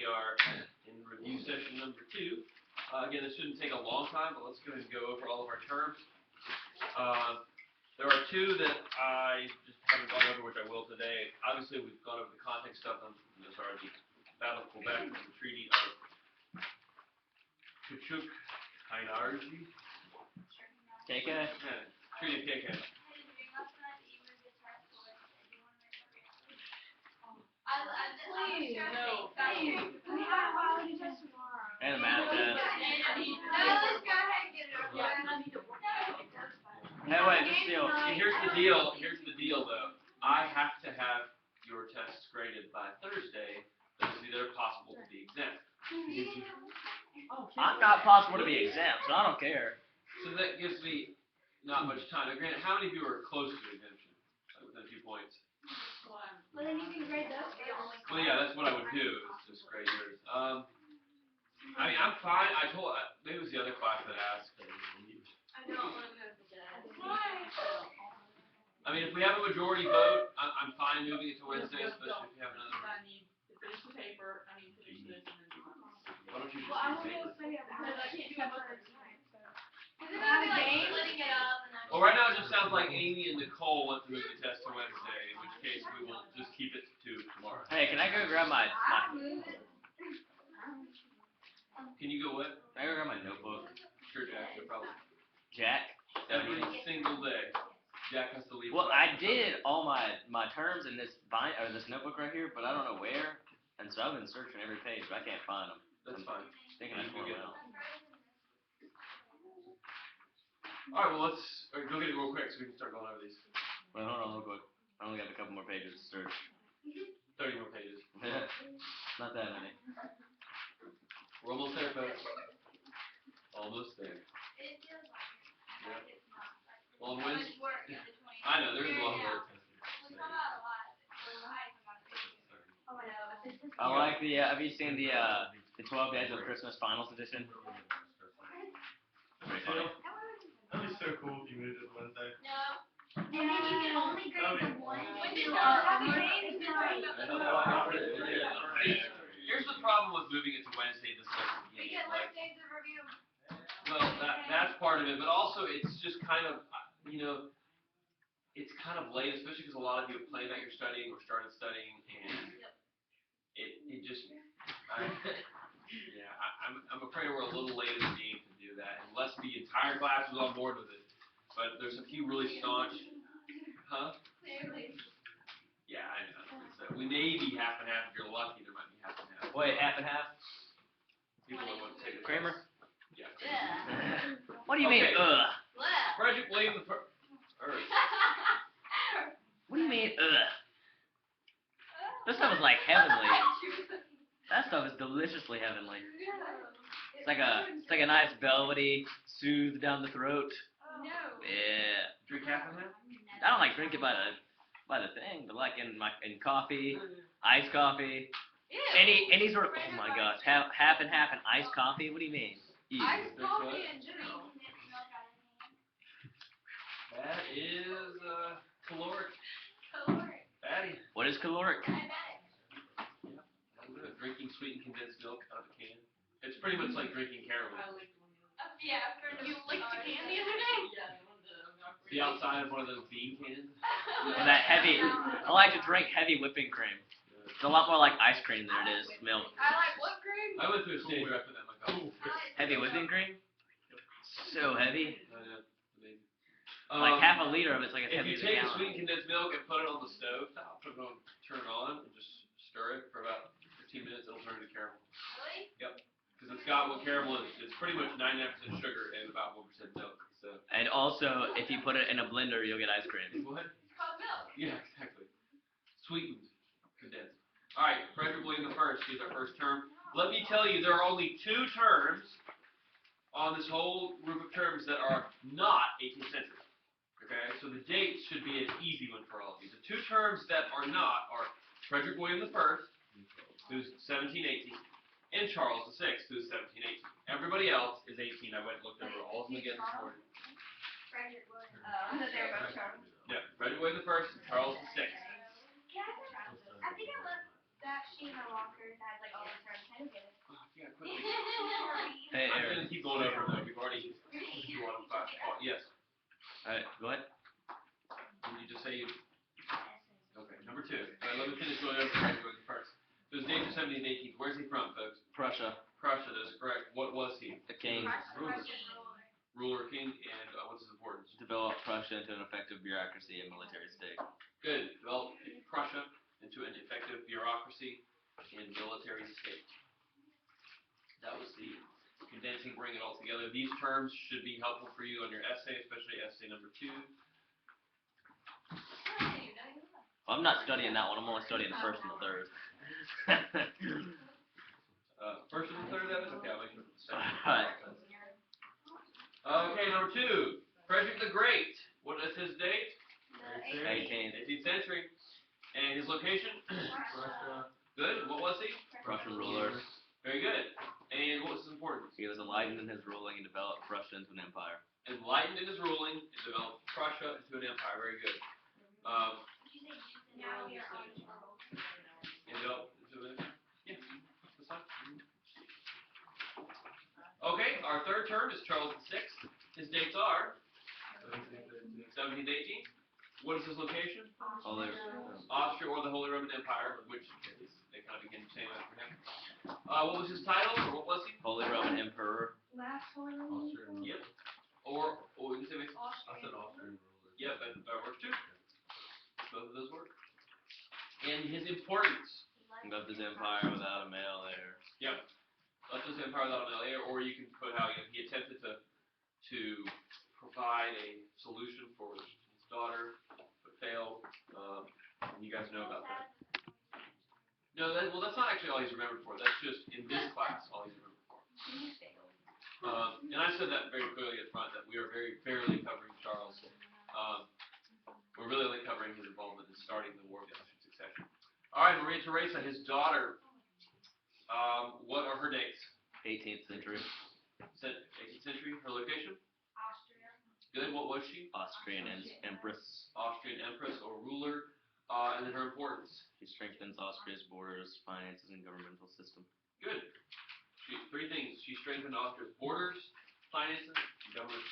we are in review session number 2. Again, this shouldn't take a long time, but let's go ahead and go over all of our terms. There are 2 that I just haven't gone over, which I will today. Obviously, we've gone over the context stuff on the Battle of Quebec, the Treaty of Kachuk Kainarji. KK? Yeah, Treaty of KK. Please, no. We have biology test tomorrow. And a math test. Hey, wait, just deal. Here's the deal, though. I have to have your tests graded by Thursday. Because they're possible to be exempt. I'm not possible to be exempt, so I don't care. So that gives me not much time. Now, granted, how many of you are close to exemption? Like within a few points. Well, then you can grade those. Well, yeah, that's what I would do. Is just grade yours. I mean, I'm fine. Maybe it was the other class that asked. I don't want to go to bed. I mean, if we have a majority vote, I'm fine moving it to Wednesday, especially if you have another. I need to finish the paper, I need to finish this, and then do my Why don't you just Well, I do won't be able paper? to study at Because I can't do it both at the time, so. Is it gonna be like splitting it up and then? Well, right now it just sounds like Amy and Nicole want to move the test to Wednesday, in which case we will just keep it to tomorrow. Hey, can I go grab my Can you go what? Can I go grab my notebook? Sure, Jack. No problem. Jack? Every single day, Jack has to leave. Well, I did all my terms in this this notebook right here, but I don't know where, and so I've been searching every page, but I can't find them. That's fine. Thinking I tore them out. All right. Well, let's go get it real quick so we can start going over these. Wait, hold on, real quick. I only got a couple more pages to search. 30 more pages. Not that many. We're almost there, folks. Almost there. It feels like it's not. Well, How Wednesday. much work in between? I know there's a lot of work. We come out a lot. Oh, I know. I like the. Have you seen the 12 Days of Christmas Finals edition? Pretty funny. That'd be so cool if you moved it Wednesday. No. And then you can only grade the one. When did you y'all are have on grades? Here's the problem with moving it to Wednesday this way. We get less days of review. Well, that's part of it, but also it's just kind of, it's kind of late, especially because a lot of you have planned out your studying or started studying, and it just, I'm afraid we're a little late in the game to do that, unless the entire class was on board with it. But there's a few really staunch, huh? Clearly. Yeah, I know. So we may be half and half. If you're lucky, there might be half and half. Wait, half and half? People that want to take the Kramer? Yeah. Yeah. What do you mean, Okay. Left. Frederick William the First. What do you mean, This stuff is like heavenly. That stuff is deliciously heavenly. It's like a nice velvety soothe down the throat. No. Yeah. Drink half of that? I don't like drink it by the thing, but like in coffee, iced coffee, Ew. any sort of, oh my gosh, half and half an iced coffee. What do you mean? Ew. Iced coffee and Jimmy. That is caloric. Caloric. Fatty. What is caloric? Diabetic. Drinking sweetened condensed milk out of a can. It's pretty much like drinking caramel. I licked one the other day. Yeah, you licked the can the other day? Yeah, one of the The outside of one of those bean cans. Or that heavy. I like to drink heavy whipping cream. It's a lot more like ice cream than it is milk. I like whipped cream. I went through a stage where I put that in my coffee. Heavy whipping cream? So heavy. Amazing. Like half a liter of it's like as If heavy you as a take gallon. sweetened condensed milk and put it on the stove top, turn it on, and just stir it for about 15 minutes, it'll turn into caramel. Really? Because it's got what caramel is. It's pretty much 99% sugar and about 1% milk. So. And also, if you put it in a blender, you'll get ice cream. What? It's called milk. Yeah, exactly. Sweetened condensed. All right, Frederick William the First is our first term. Let me tell you, there are only 2 terms on this whole group of terms that are not 18th century. Okay, so the dates should be an easy one for all of you. The 2 terms that are not are Frederick William the First, who's 1718, and Charles VI, who's 1718. Everybody else is 18. I went and looked over all of them again this morning. Frederick William. They're both Charles. Yeah, Frederick William the First and Charles VI. I think I left that sheet in my locker that has like all the terms. keep going over them. We've already you want to fast talk. Yes. Alright, go ahead. Did you just say you? Okay. Number 2. Let me finish going over Frederick first. So his dates are 17th and 18th. Where's he from, folks? Prussia, Prussia. That is correct. What was he? the king, Ruler, king, and what's his importance? developed Prussia into an effective bureaucracy and military state. Good. Developed Prussia into an effective bureaucracy and military state. That was the condensing, bring it all together. These terms should be helpful for you on your essay, especially essay number 2. Well, I'm not studying that one. I'm only studying the first and the third. First and the third, that is? Okay, I'll make it the second. Alright. Okay, number 2. Frederick the Great. What is his date? 18th. 18th century. And his location? Russia. Good. What was he? Prussian ruler. Very good. And what was his importance? He was enlightened in his ruling and developed Prussia into an empire. Enlightened in his ruling and developed Prussia into an empire. Very good. Now we are on Charles. And developed into an empire. Yeah, that's fine. Okay, our third term is Charles VI. His dates are 17th, 18th. What is his location? Holy, Austria or the Holy Roman Empire, which they kind of begin the same after him. What was his title, or what was he? Holy Roman Emperor. Last one. Austrian. Yep. Or we can say maybe. I said Austrian ruler. Yep, that works too. Both of those work. And his importance. Left his empire without a male heir. Yep. Left his empire without an heir, or you can put how he attempted to provide a solution for his daughter, but failed. You guys know about that. No, that's not actually all he's remembered for. That's just in this class all he's remembered for. And I said that very clearly at front that we are very barely covering Charles. We're really only covering his involvement in starting the War of the Austrian Succession. All right, Maria Theresa, his daughter. What are her dates? 18th century. 18th century. Her location? Austria. Good. What was she? Austrian empress. Austrian empress or ruler. And then her importance. She strengthens Austria's borders, finances, and governmental system. Good. 3 things. She strengthened Austria's borders, finances, and government.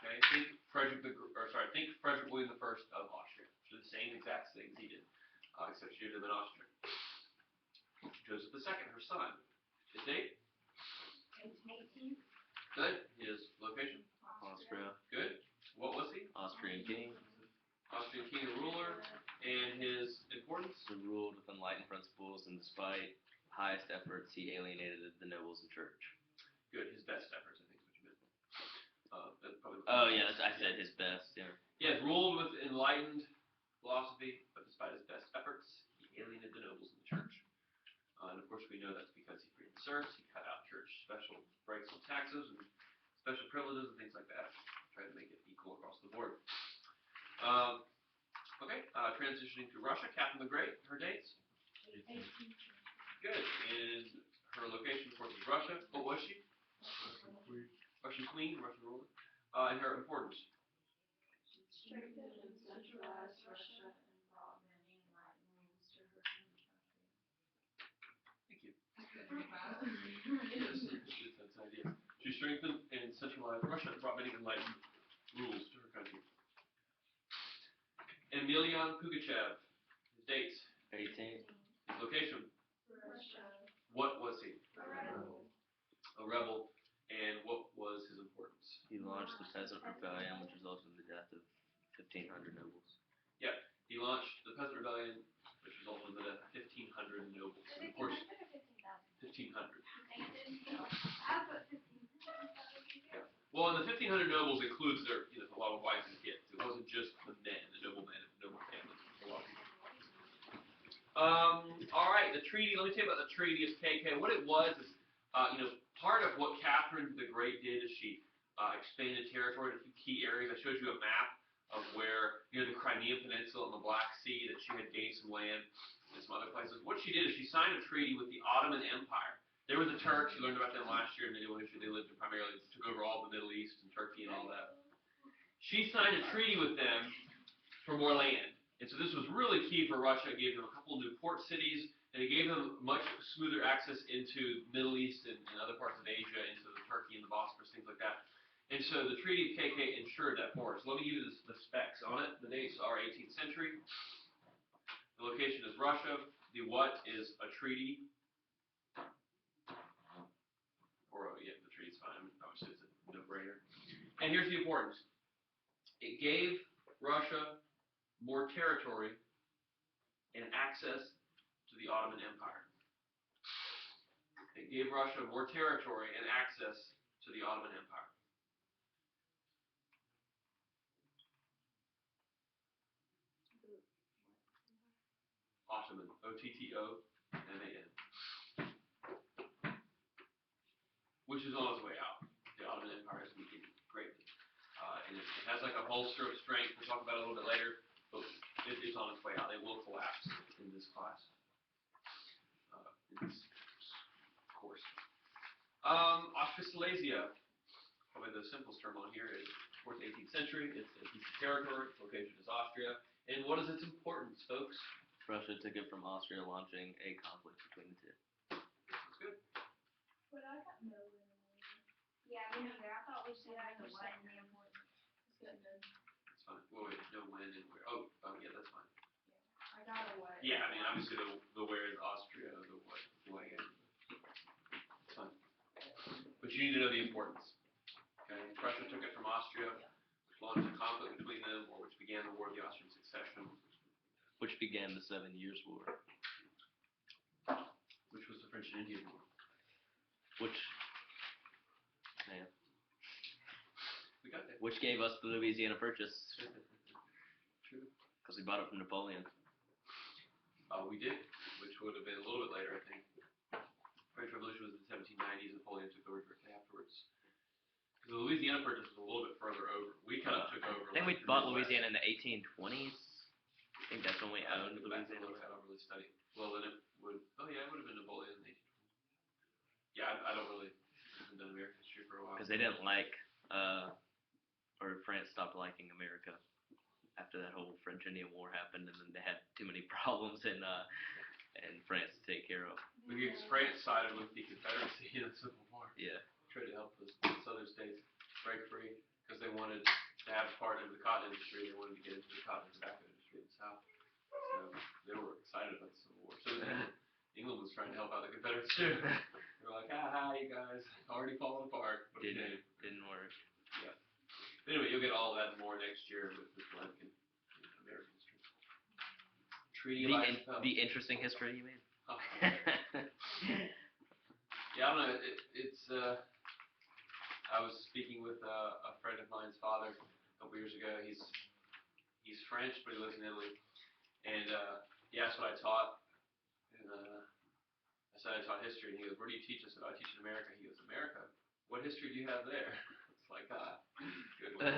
Okay. Think Frederick William I of Austria. She did the same exact things he did, except she did them in Austria. Joseph II, her son. His date? 18th. Good. His location? Austria. Good. What was he? Austrian king. Austrian king and ruler. And his importance? He ruled with enlightened principles, and despite highest efforts, he alienated the nobles and church. Good. His best efforts, I think is what you meant. That's probably. Oh yeah, I said his best. Yeah. Yes, ruled with enlightened philosophy, but despite his best efforts, he alienated the nobles and the church. And of course, we know that's because he freed the serfs, he cut out church special breaks on taxes and special privileges and things like that. Tried to make it equal across the board. Okay, transitioning to Russia, Catherine the Great, her dates? 18th. Good. And her location, of course, is Russia. What was she? Russian queen, Russian ruler. And her importance? Strengthened and centralized Russia and brought many enlightened rules to her country. Thank you. Yes, that's the idea. She strengthened and centralized Russia and brought many enlightened rules to her country. Emelian Pugachev, his dates, 18th. his location, Russia. what was he? Rebel. A rebel, and what was his importance? He launched the Peasant Rebellion, which resulted in the death of 1,500 nobles. He launched the Peasant Rebellion, which resulted in the death of 1,500 nobles. And of course, 1,500. I put 15. Well, and the 1,500 nobles includes their, a lot of wives and kids. It wasn't just the men, the noblemen, the noble families. A lot of people. All right, the treaty. Let me tell you about the Treaty of KK. What it was is, part of what Catherine the Great did is she expanded territory to a few key areas. I showed you a map of where, the Crimean Peninsula and the Black Sea, that she had gained some land and some other places. What she did is she signed a treaty with the Ottoman Empire. There were the Turks. You learned about them last year in medieval history. They lived primarily, took over all the Middle East and Turkey and all that. She signed a treaty with them for more land. And so this was really key for Russia. It gave them a couple new port cities and it gave them much smoother access into Middle East and other parts of Asia, into the Turkey and the Bosphorus, things like that. And so the Treaty of KK ensured that for us. Let me give you the specs on it. The dates are 18th century. The location is Russia. The what is a treaty. Or, yeah, the treaty's fine. Obviously, it's a no-brainer. And here's the importance. It gave Russia more territory and access to the Ottoman Empire. It gave Russia more territory and access to the Ottoman Empire. Ottoman, O-T-T-O-M-A-N. Which is on its way out. The Ottoman Empire is weakening greatly. And it has like a holster of strength. We'll talk about it a little bit later. But it's on its way out. It will collapse in this class. In this course. Austria-Silesia. Probably the simplest term on here is, of course, 18th century. It's a piece of territory. Its location is Austria. And what is its importance, folks? Russia took it from Austria, launching a conflict between the two. That's good. But I got no in Yeah, me neither. I thought we should have the one in the important. That's fine. Well, wait, no when and where. Oh, yeah, that's fine. I got a what. Yeah, I mean, obviously the where is Austria, the what, when. It's fine. But you need to know the importance. Okay, Prussia took it from Austria, which launched a conflict between them, or which began the War of the Austrian Succession. Which began the 7 Years' War. Which was the French and Indian War. Which, man, We got that. which gave us the Louisiana Purchase, True. because we bought it from Napoleon. We did, which would have been a little bit later, I think. French Revolution was in the 1790s. Napoleon took over directly afterwards. Because the Louisiana Purchase was a little bit further over. We kind of took over. I think we like, the bought Midwest. Louisiana in the 1820s. I think that's when we owned Go back and Louisiana. look. I don't really study. Well, then it would. Oh yeah, it would have been Napoleon in the 1820s. Yeah, I don't really. I haven't done American history for a while. Because they didn't like, or France stopped liking America after that whole French-Indian War happened, and then they had too many problems in France to take care of. Because France sided with the Confederacy in the Civil War. Yeah. Tried to help the southern states break free because they wanted to have part of the cotton industry. They wanted to get into the cotton and tobacco industry in the South. So they were excited about the Civil War. So England was trying to help out the Confederates too. They were like, you guys, already falling apart. But Didn't work. anyway, you'll get all of that and more next year with Blank and American history. Treaty of Eisenhower. The interesting history you mean? Oh. Yeah, I don't know. It's. I was speaking with a friend of mine's father a couple years ago. He's French, but he lives in Italy, and he asked what I taught, and I said I taught history, and he goes, "Where do you teach?" I said, "I teach in America." He goes, "America? What history do you have there?" It's like, good one.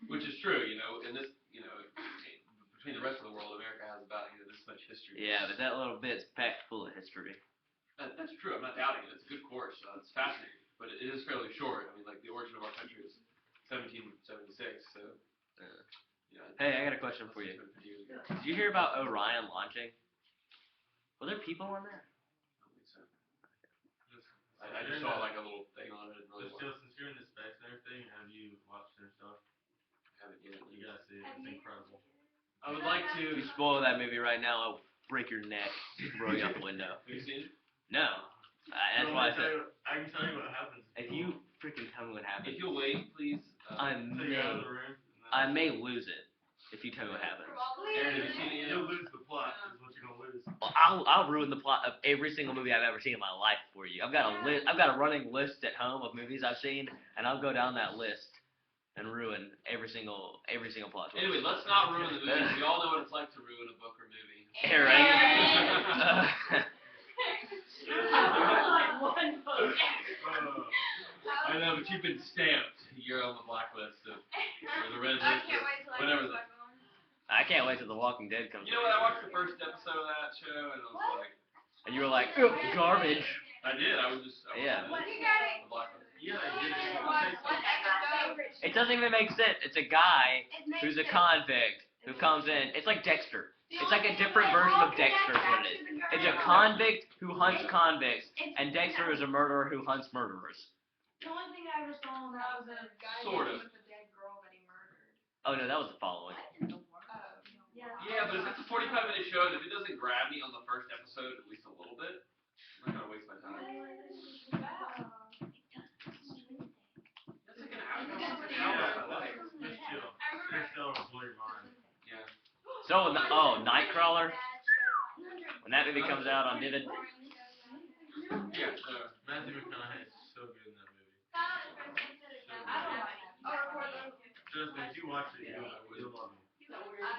Which is true, you know. And this, you know, between the rest of the world, America has about this much history. Yeah, but that little bit's packed full of history. That's true. I'm not doubting it. It's a good course. It's fascinating, but it is fairly short. I mean, like the origin of our country is 1776. So, you know. Hey, I got a question for you. Did you hear about Orion launching? Were there people on there? I don't think so. I just saw like a little thing on it. And really Still, since you're in the specs and everything, have you watched their stuff? haven't yet. You gotta see it. It's incredible. I would like If to. you spoil that movie right now, I'll break your neck, throw you out the window. Have you seen it? No. That's why I said, I can tell you what happens. if you freaking tell me what If happens, you'll wait, please. I Take it out of the room. I may lose it if you tell me what happens. Aaron, have you seen it yet? You'll lose the plot. Is what you're gonna lose. I'll ruin the plot of every single movie I've ever seen in my life for you. I've got a running list at home of movies I've seen, and I'll go down that list and ruin every single plot twist. Anyway, let's not ruin the movie. We all know what it's like to ruin a book or movie. Aaron. I know, but you've been stamped. You're on the blacklist of, or the red I list. can't wait till I Whatever get the. back on. I can't wait till The Walking Dead comes. You know what? I watched the first episode of that show, and I was like, And you were like, "Ugh, garbage." I did. I was just. I was Yeah. What you got it? The blacklist. Yeah, you What's my favorite show? It doesn't even make sense. It's a guy It makes who's a sense. convict, who comes in. It's like Dexter. It's like a different version of Dexter is what it is. It's a convict who hunts convicts, and Dexter is a murderer who hunts murderers. The only thing I ever saw on that was a guy Sort of. with a dead girl that he murdered. Oh no, that was the following. Yeah, but if it's a 45-minute show, and if it doesn't grab me on the first episode at least a little bit, I'm not gonna waste my time. That's like an hour. That's an hour of my life. Just chill. Stay still and blow your mind. Yeah. So, Nightcrawler. When that movie comes out on Vivid. Yeah. Matthew McConaughey is so good in that movie. I don't like it. Trust me, if you watch it, you'll love him.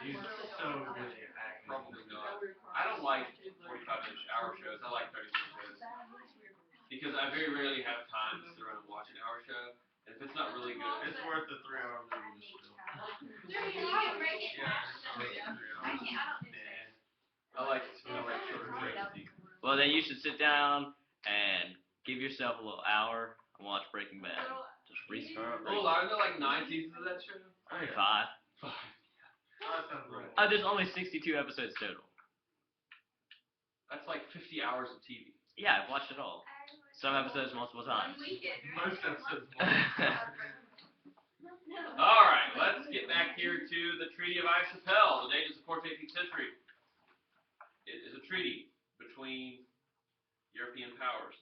He's so good at acting. Probably not. I don't like 45-minute hour shows. I like 30-minute shows. Because I very rarely have time to sit around and watch an hour show. And if it's not really good, It's worth the 3-hour movie still. I like shorter breaks. Well, then you should sit down and give yourself a little hour and watch Breaking Bad. Just restart. Oh, aren't there like 9 seasons of that show? Only 5. Oh, that sounds right. There's only 62 episodes total. That's like 50 hours of TV. Yeah, I've watched it all. Some episodes multiple times. Most episodes. Alright, let's get back here to the Treaty of Aix-Chapelle. The date is the 14th century. It is a treaty between European powers.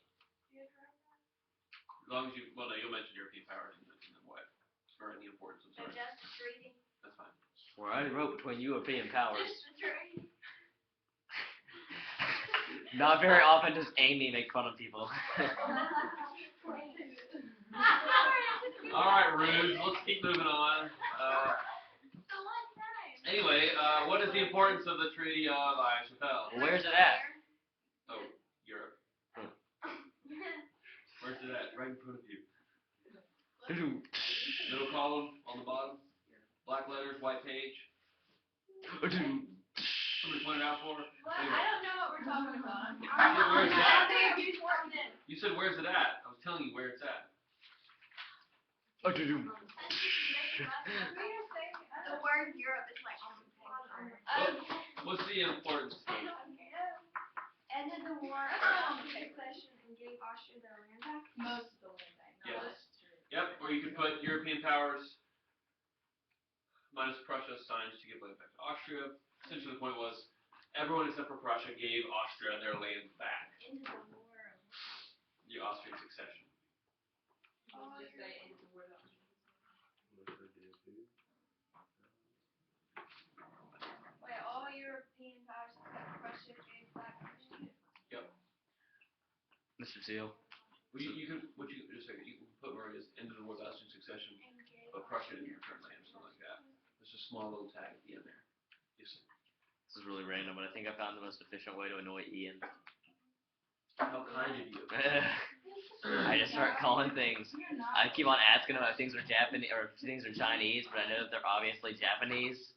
As long as you, well, no, you'll mention European powers and then what? For the importance, I'm sorry. Just a treaty. That's fine. Well, I already wrote between European powers. Just a treaty. Not very often does Amy make fun of people. Alright, Rude, let's keep moving on. Anyway, what is the importance of the Treaty of Aix-Chapelle? Where's it at? Oh, Europe. Where's it at? Right in front of you. Middle column, on the bottom. Black letters, white page. Somebody point it out for her. Anyway. I don't know what we're talking about. Where's it at? Important. You said where's it at? I was telling you where it's at. The word Europe is like on the page. What's the importance? Ended the war of succession and gave Austria their land back. Most of the land back. Yes. Yep, or you could put European powers minus Prussia signs to give land back to Austria. Essentially the point was, everyone except for Prussia gave Austria their land back. Ended the war of. The Austrian succession. Just say ended the war. Wait, all European powers except Prussia gave back Austria. Mr. Seal. Well, you can, just a second, you can put where it is, ended the war of the Austrian succession, but Prussia didn't return land or something like that. There's a small little tag at the end there. Yes, sir. This is really random, but I think I found the most efficient way to annoy Ian. How kind of you. I just start calling things. I keep on asking him if things are Japanese or if things are Chinese, but I know that they're obviously Japanese.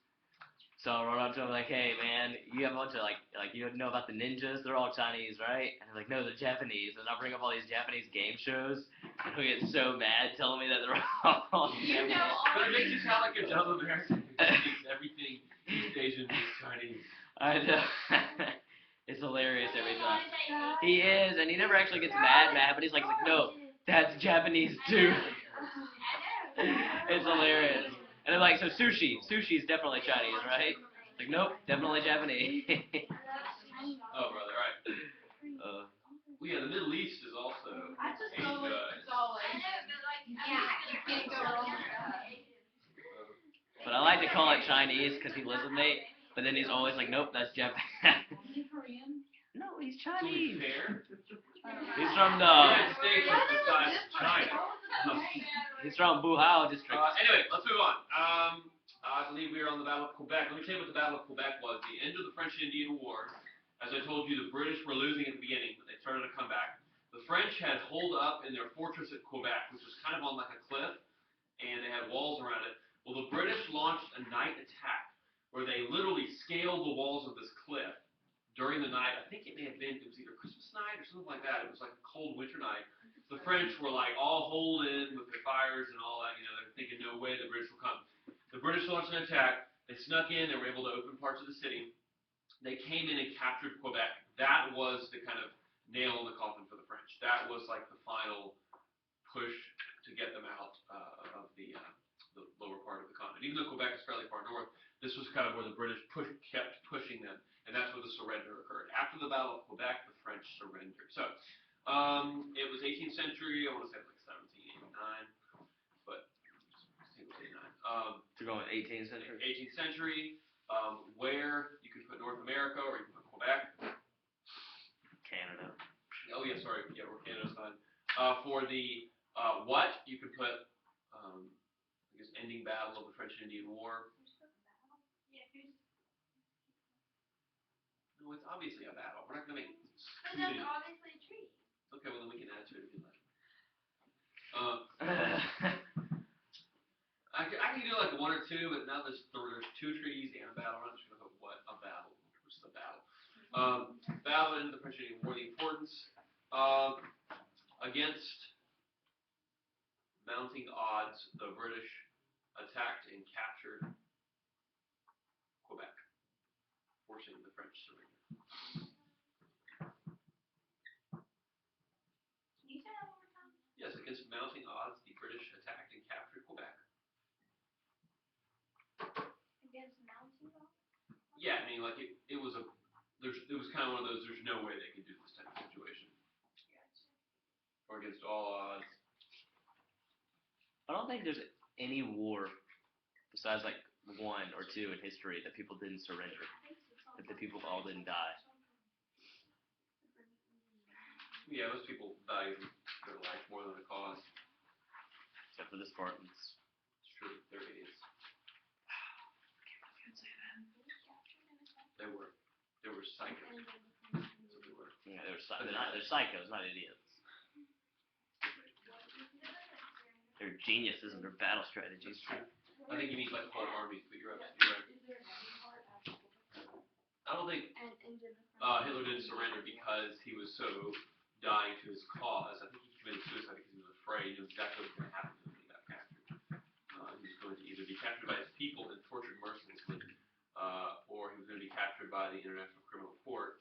So I'll run up to him like, hey man, you have a bunch of like you know about the ninjas? They're all Chinese, right? And they're like, no, they're Japanese. And I'll bring up all these Japanese game shows, and he'll get so mad telling me that they're all You Japanese. know all But it makes you sound like a dumb American who thinks everything East Asian is Chinese. I know. It's hilarious every time. He is, and he never actually gets mad, but he's like, no, that's Japanese too. It's hilarious. And they're like, so sushi's definitely Chinese, right? Like, nope, definitely Japanese. Oh, brother, all right. Well, yeah, the Middle East is also I just know it's all like, you can't go wrong with that. But I like to call it Chinese because he lives with me, but then he's always like, nope, that's Japanese. Is he Korean? No, he's to be Chinese. fair. He's from The United States is besides China. He's from Buhao district. Anyway, let's move on. I believe we are on the Battle of Quebec. Let me tell you what the Battle of Quebec was. The end of the French-Indian War. As I told you, the British were losing at the beginning, but they started to come back. The French had holed up in their fortress at Quebec, which was kind of on like a cliff, and they had walls around it. Well, the British launched a night attack where they literally scaled the walls of this cliff during the night. I think it may have been, it was either Christmas night or something like that. It was like a cold winter night. The French were like all holed in with their fires and all that, you know, they're thinking no way the British will come. The British launched an attack. They snuck in. They were able to open parts of the city. They came in and captured Quebec. That was the kind of nail in the coffin for the French. That was like the final push to get them out of the lower part of the continent. Even though Quebec is fairly far north, this was kind of where the British kept pushing them, and that's where the surrender occurred. After the Battle of Quebec, the French surrendered. So it was 18th century. I want to say like 1789, but 1689. To go in 18th century. 18th century, where you could put North America or you could put Quebec. Canada. Oh yeah, sorry, yeah, we're Canada's side. For the what you could put, I guess, ending battle of the French and Indian War. No, it's obviously a battle. We're not gonna make. But that's obviously a treaty. Okay, well then we can add to it if you like. I can do like one or two, but now there's two treaties and a battle. I'm just gonna put what a battle. What's the battle? Battle in the French and Indian War. The importance against mounting odds, the British attacked and captured Quebec, forcing the French surrender. Can you say that one more time? Yes, against mounting odds, the British attacked and captured Quebec. Against mounting law? Yeah, I mean, like it was kind of one of those. There's no way they could do this type of situation, or against all odds. I don't think there's any war besides like one or two in history that people didn't surrender, that the people all didn't die. Yeah, most people value their life more than a cause. Except for the Spartans. It's true, they're idiots. They were psychos. That's what they were. Yeah, they're psychos, not idiots. They're geniuses in their battle strategies. I think you need like whole armies, but you're right. I don't think Hitler didn't surrender because he was so dying to his cause. I think he committed suicide because he was afraid. He knew exactly what was going to happen to him when he got captured. He was going to either be captured by his people and tortured mercilessly, or he was going to be captured by the International Criminal Court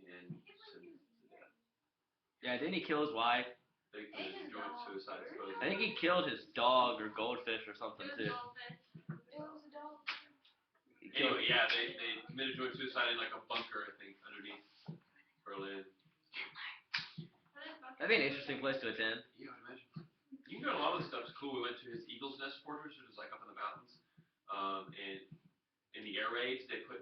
and sentenced to death. Yeah, didn't he kill his wife? They committed joint suicide, I suppose. I think he killed his dog or goldfish or something too. It was a dog. He killed- Anyway, yeah, they committed joint suicide in like a bunker, I think, underneath Berlin. That'd be an interesting place to attend. Yeah, I would imagine. You can go to a lot of the stuff's cool. We went to his Eagle's Nest Fortress, which is like up in the mountains. And in the air raids, they had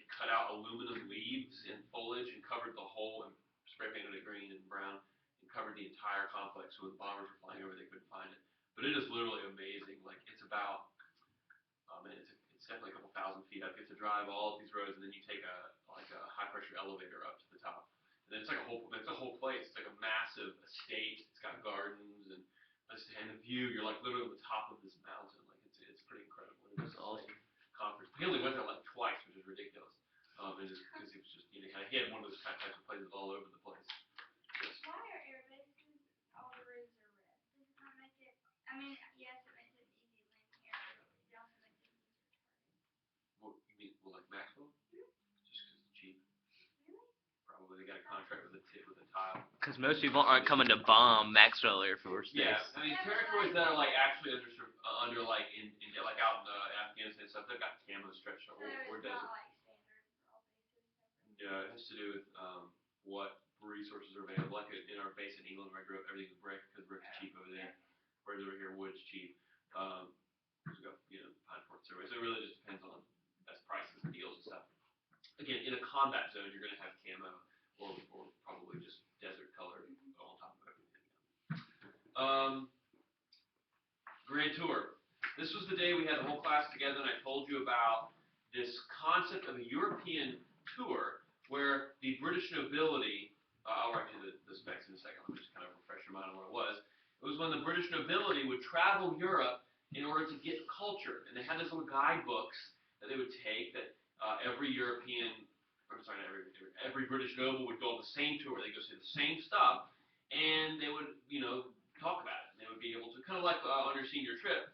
cut out aluminum leaves and foliage and covered the whole and spray painted it green and brown and covered the entire complex. So when the bombers were flying over, they couldn't find it. But it is literally amazing. Like it's about, it's definitely a couple thousand feet up. You have to drive all of these roads, and then you take a high pressure elevator up to the top. And then it's like a whole place. It's like a massive estate. It's got gardens and the view. You're like literally on the top of this mountain. Like it's pretty incredible. It was awesome. Conference. He only went there like twice, which is ridiculous. And just because he was just he had one of those types of places all over the place. Why are air bases all the roads are red? Does it not make it? I mean, yes, it makes it easy landing here, but it also makes it easier to target. What you mean? Well, like Maxwell? Just because it's cheap. Really? Probably they got a contract with a tile. Because most people aren't coming to bomb Maxwell Air Force Base. Yeah, I mean territories that are like actually under like in like out in Afghanistan and stuff, they've got camo stretched So or it's desert. not like standard for all bases. Yeah, it has to do with what resources are available. Like in our base in England where I grew up, everything's brick because brick's cheap over there. Whereas over here, wood's cheap. We got pine forest everywhere. So it really just depends on best prices and deals and stuff. Again, in a combat zone, you're going to have camo or probably just desert color on top of everything. Grand Tour. This was the day we had the whole class together, and I told you about this concept of a European tour where the British nobility, I'll write you the specs in a second, let me just kind of refresh your mind on what it was. It was when the British nobility would travel Europe in order to get culture, and they had these little guidebooks that they would take that every British noble would go on the same tour. They'd go see the same stuff, and they would, talk about it. And they would be able to, kind of like on your senior trip,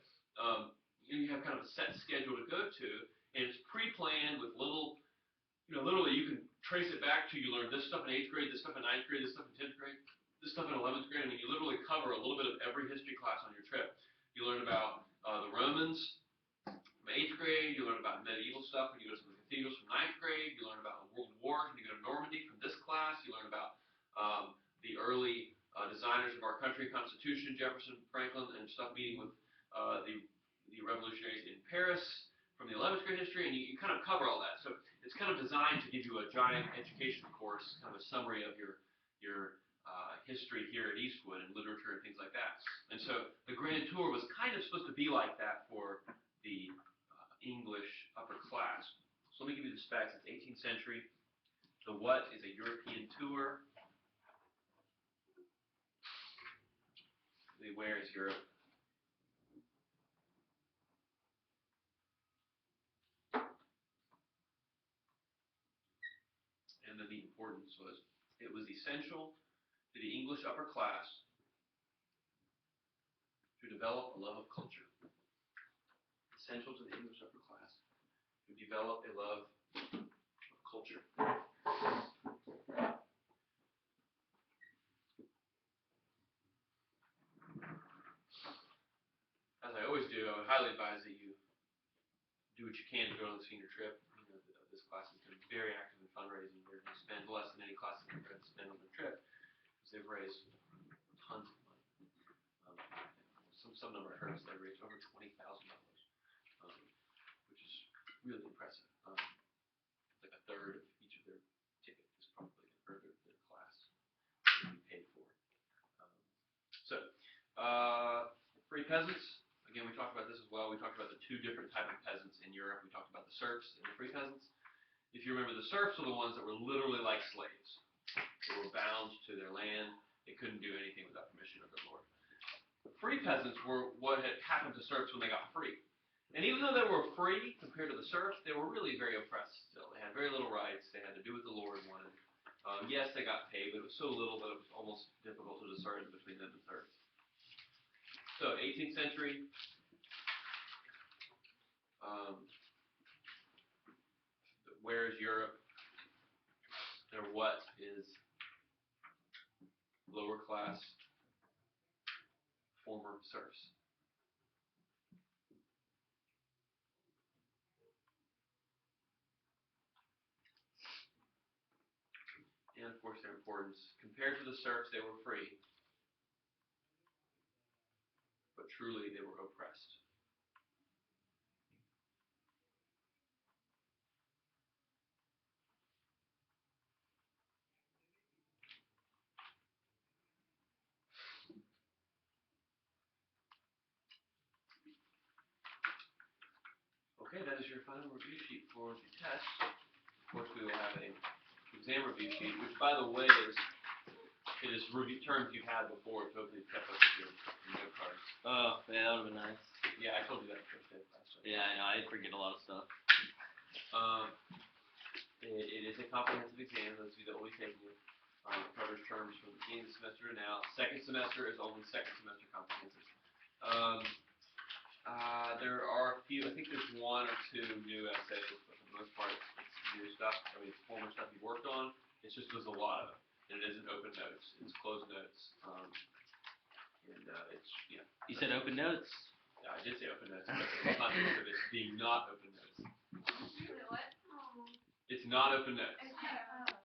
you have kind of a set schedule to go to, and it's pre-planned with little, literally you can trace it back to, you learn this stuff in 8th grade, this stuff in 9th grade, this stuff in 10th grade, this stuff in 11th grade. I mean, you literally cover a little bit of every history class on your trip. You learn about the Romans from 8th grade, you learn about medieval stuff when you go to some of the cathedrals from 9th grade, you learn about the World Wars when you go to Normandy from this class, you learn about the early designers of our country, Constitution, Jefferson, Franklin, and stuff, meeting with the revolutionaries in Paris from the 11th grade history, and you kind of cover all that. So it's kind of designed to give you a giant education course, kind of a summary of your history here at Eastwood and literature and things like that. And so the Grand Tour was kind of supposed to be like that for the English upper class. So let me give you the specs. It's 18th century. The what is a European tour. The where is Europe. And then the importance was, it was essential to the English upper class to develop a love of culture. Essential to the English upper class to develop a love of culture. As I always do, I would highly advise that you do what you can to go on the senior trip. This class has been very active in fundraising. They're going to spend less than any class they've ever had to spend on the trip, because they've raised tons of money. Some number I heard was they raised over $20,000, which is really impressive. It's like a third of each of their tickets is probably a third of their class to be paid for. Free peasants. Again, we talked about this as well. We talked about the two different types of peasants in Europe. We talked about the serfs and the free peasants. If you remember, the serfs were the ones that were literally like slaves. They were bound to their land. They couldn't do anything without permission of their lord. The free peasants were what had happened to serfs when they got free. And even though they were free compared to the serfs, they were really very oppressed still. They had very little rights. They had to do what the Lord wanted. Yes, they got paid, but it was so little that it was almost difficult to discern between them and serfs. So, 18th century. Where is Europe? Their what is lower class former serfs. And of course their importance. Compared to the serfs, they were free, but truly they were oppressed. Okay, that is your final review sheet for the test. Of course, we will have an exam review sheet, which, by the way, is review terms you've had before, so hopefully kept up with your note cards. Oh, yeah, that would have been nice. Yeah, I told you that first day of class. Right? Yeah, I know. I forget a lot of stuff. It is a comprehensive exam. Those of you that will be taking it. It covers terms from the beginning of the semester to now. Second semester is only second semester comprehensive. There are a few, I think there's one or two new essays, but for the most part, it's new stuff. I mean, it's former stuff you've worked on. It's just there's a lot of it. And it isn't open notes. It's closed notes. It's, yeah. You said open notes? Yeah, I did say open notes, but it's not open. It's being not open notes. What? It's not open notes. Okay.